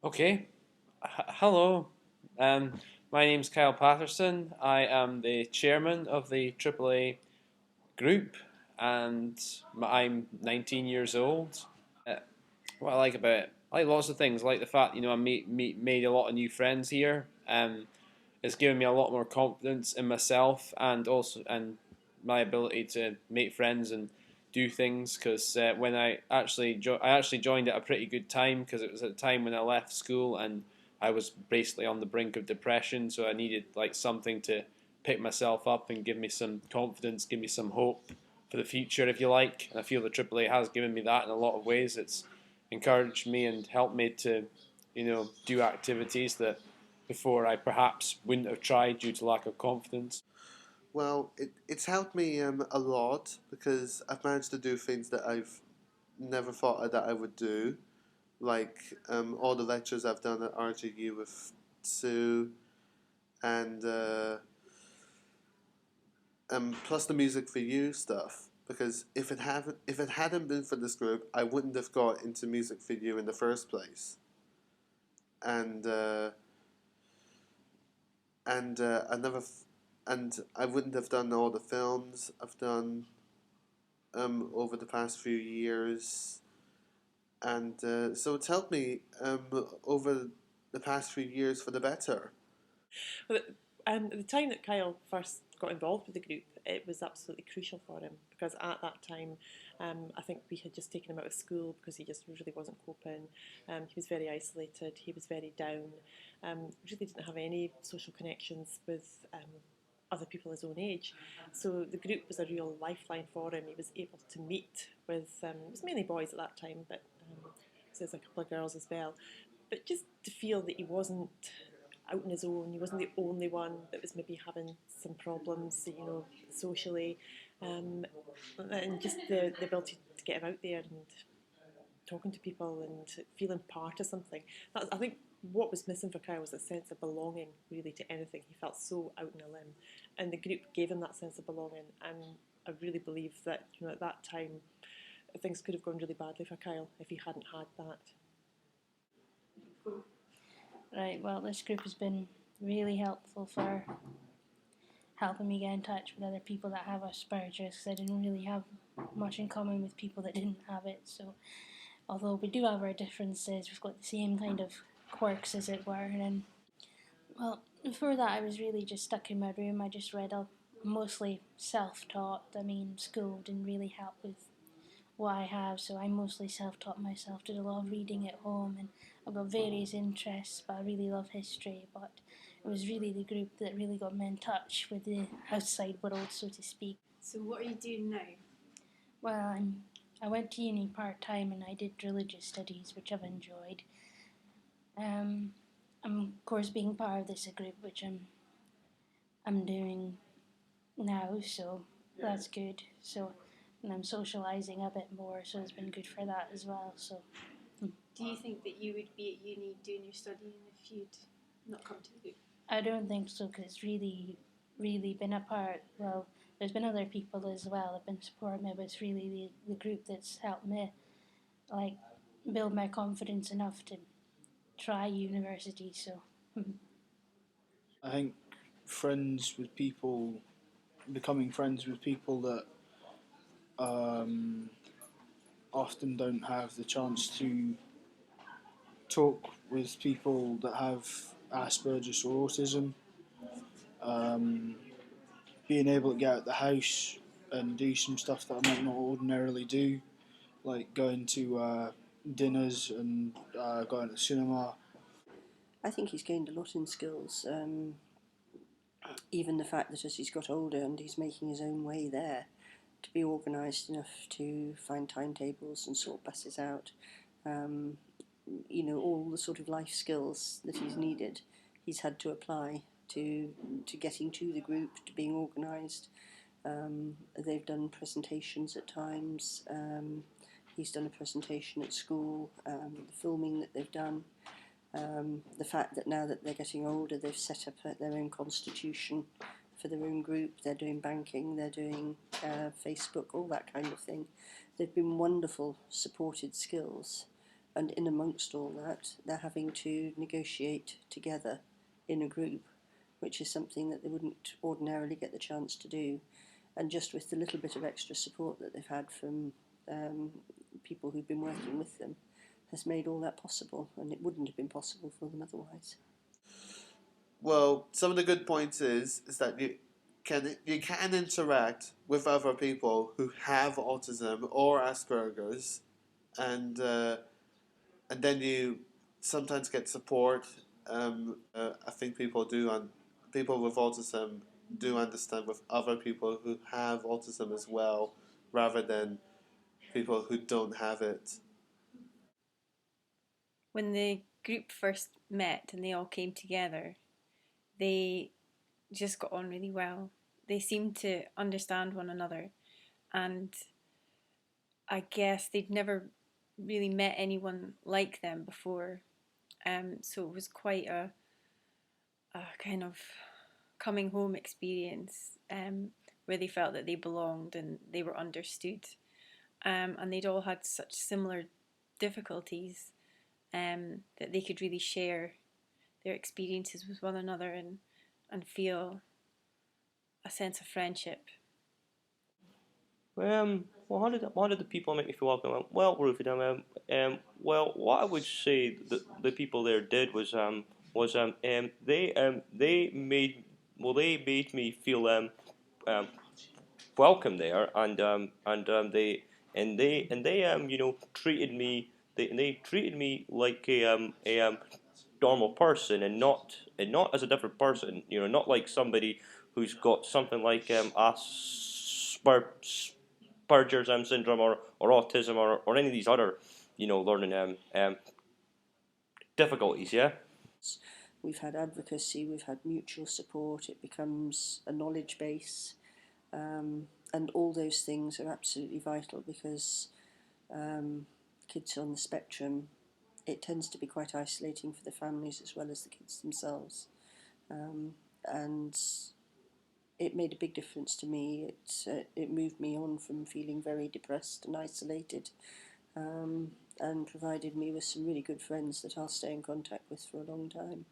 Okay. Hello. Um, my name's Kyle Patterson. I am the chairman of the AAA group, and I'm 19 years old. What I like about it, I like lots of things. I like the fact I made a lot of new friends here. It's given me a lot more confidence in myself and also and my ability to make friends and do things. Because when I actually joined at a pretty good time because it was at a time when I left school and I was basically on the brink of depression. So I needed like something to pick myself up and give me some confidence, give me some hope for the future, if you like. And I feel the AAA has given me that in a lot of ways. It's encouraged me and helped me to, do activities that before I perhaps wouldn't have tried due to lack of confidence. Well, it's helped me a lot because I've managed to do things that I've never thought that I would do, like all the lectures I've done at RGU with Sue, and plus the music for you stuff. Because if it hadn't been for this group, I wouldn't have got into music for you in the first place, and I never and I wouldn't have done all the films I've done over the past few years, and so it's helped me over the past few years for the better. But at the time that Kyle first got involved with the group, it was absolutely crucial for him because at that time, I think we had just taken him out of school because he just really wasn't coping. He was very isolated. He was very down. Really didn't have any social connections with other people his own age. So the group was a real lifeline for him. He was able to meet with it was mainly boys at that time, but so there's a couple of girls as well. But just to feel that he wasn't out on his own. He wasn't the only one that was maybe having some problems, socially, and just the ability to get him out there and talking to people and feeling part of something. I think what was missing for Kyle was a sense of belonging, really, to anything. He felt so out on a limb, and the group gave him that sense of belonging. And I really believe that at that time things could have gone really badly for Kyle if he hadn't had that. Right, well, this group has been really helpful for helping me get in touch with other people that have Asperger's because I didn't really have much in common with people that didn't have it. So, although we do have our differences, we've got the same kind of quirks, as it were. And well, before that, I was really just stuck in my room. I just read mostly self-taught. I mean, school didn't really help with what I have, so I mostly self-taught myself. Did a lot of reading at home, and I've got various interests, but I really love history. But it was really the group that really got me in touch with the outside world, so to speak. So what are you doing now? Well, I went to uni part time and I did religious studies, which I've enjoyed. I'm of course being part of this group, which I'm doing now, so that's good. So, and I'm socialising a bit more, so it's been good for that as well. So, Do you think that you would be at uni doing your studying if you'd not come to the group? I don't think so because it's really been a part. Well, there's been other people as well that have been supporting me, but it's really the group that's helped me like build my confidence enough to try university. So, I think friends with people, becoming friends with people that um, often don't have the chance to talk with people that have Asperger's or autism, um, being able to get out of the house and do some stuff that I might not ordinarily do, like going to dinners and going to the cinema. I think he's gained a lot in skills. Even the fact that as he's got older and he's making his own way there, to be organised enough to find timetables and sort buses out, um, all the sort of life skills that he's needed, he's had to apply to getting to the group, to being organised. They've done presentations at times. He's done a presentation at school, the filming that they've done. The fact that now that they're getting older, they've set up their own constitution for their own group. They're doing banking, they're doing Facebook, all that kind of thing. They've been wonderful supported skills. and in amongst all that, they're having to negotiate together in a group, which is something that they wouldn't ordinarily get the chance to do. And just with the little bit of extra support that they've had from people who've been working with them has made all that possible, and it wouldn't have been possible for them otherwise. Well, some of the good points is that you can interact with other people who have autism or Asperger's, and then you sometimes get support. I think people with autism do understand with other people who have autism as well, rather than people who don't have it. When the group first met and they all came together, they just got on really well. They seemed to understand one another, and I guess they'd never really met anyone like them before. So it was quite a kind of coming home experience, where they felt that they belonged and they were understood. And they'd all had such similar difficulties, that they could really share their experiences with one another and feel a sense of friendship. Well, how did the people make me feel welcome? Well, Ruth, well, what I would say the people there did was they made me feel welcome there, and they treated me they treated me like a normal person, and not as a different person, not like somebody who's got something like Asperger's syndrome, or autism, or any of these other learning difficulties. Yeah. We've had advocacy, we've had mutual support, it becomes a knowledge base, and all those things are absolutely vital because kids on the spectrum, it tends to be quite isolating for the families as well as the kids themselves. And it made a big difference to me. It moved me on from feeling very depressed and isolated, and provided me with some really good friends that I'll stay in contact with for a long time.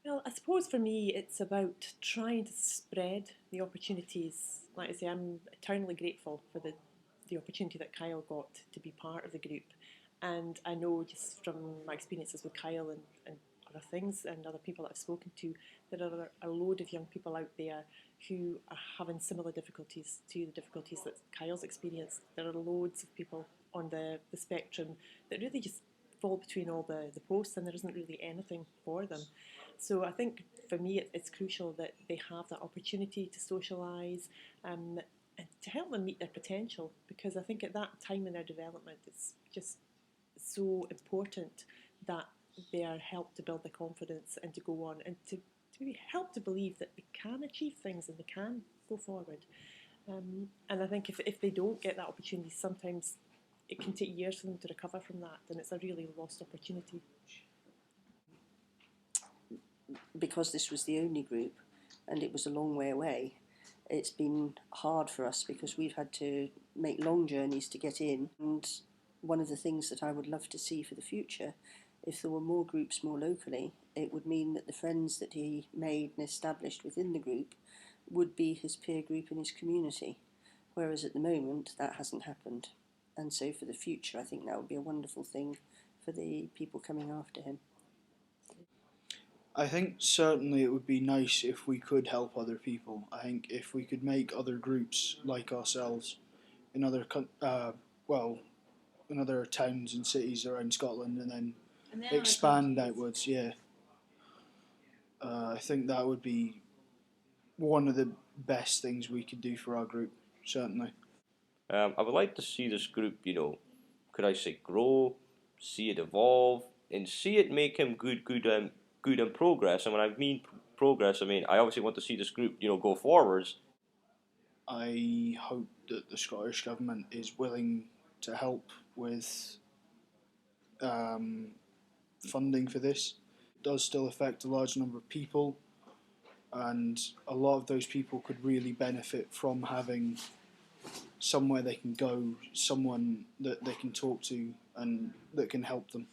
Well, I suppose for me it's about trying to spread the opportunities. Like I say, I'm eternally grateful for the opportunity that Kyle got to be part of the group. And I know just from my experiences with Kyle and other things and other people that I've spoken to, there are a load of young people out there who are having similar difficulties to the difficulties that Kyle's experienced. There are loads of people on the spectrum that really just fall between all the posts, and there isn't really anything for them. So I think for me it's crucial that they have that opportunity to socialise, and to help them meet their potential, because I think at that time in their development it's just so important that they are helped to build their confidence and to go on and to be helped to believe that they can achieve things and they can go forward. And I think if they don't get that opportunity, sometimes it can take years for them to recover from that, and it's a really lost opportunity. Because this was the only group and it was a long way away, it's been hard for us because we've had to make long journeys to get in. And one of the things that I would love to see for the future, if there were more groups more locally, it would mean that the friends that he made and established within the group would be his peer group in his community, whereas at the moment that hasn't happened. And so for the future, I think that would be a wonderful thing for the people coming after him. I think certainly it would be nice if we could help other people. I think if we could make other groups like ourselves in in other towns and cities around Scotland, and then expand outwards. Yeah, I think that would be one of the best things we could do for our group. Certainly. I would like to see this group, could I say, grow, see it evolve, and see it make him good in progress. And when I mean progress, I mean I obviously want to see this group, go forwards. I hope that the Scottish Government is willing to help with funding for this. It does still affect a large number of people, and a lot of those people could really benefit from having somewhere they can go, someone that they can talk to and that can help them.